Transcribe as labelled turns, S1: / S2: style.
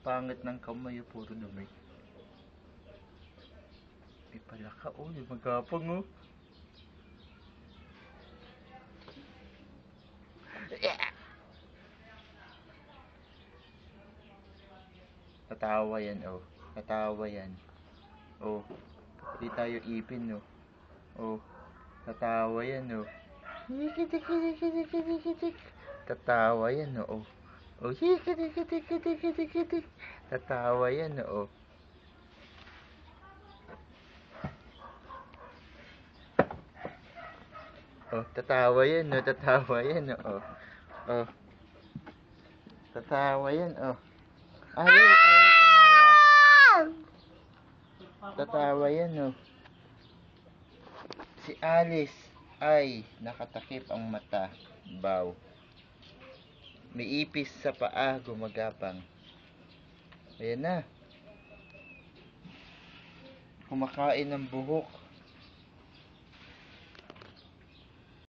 S1: pangit ng kamay, puro dumi. May palaka, yung magapang, Tatawa yan, Tatawa yan. Hindi tayo ipin, Tatawa yan, Tatawa yan, Tatawa yan, Tatawa yan, Tatawa yan, Tatawa yan, Ayaw tumawa. Tatawa yan, Si Alice ay nakatakip ang mata. Baw. May ipis sa paa, gumagapang. Ayan na. Kumakain ng buhok.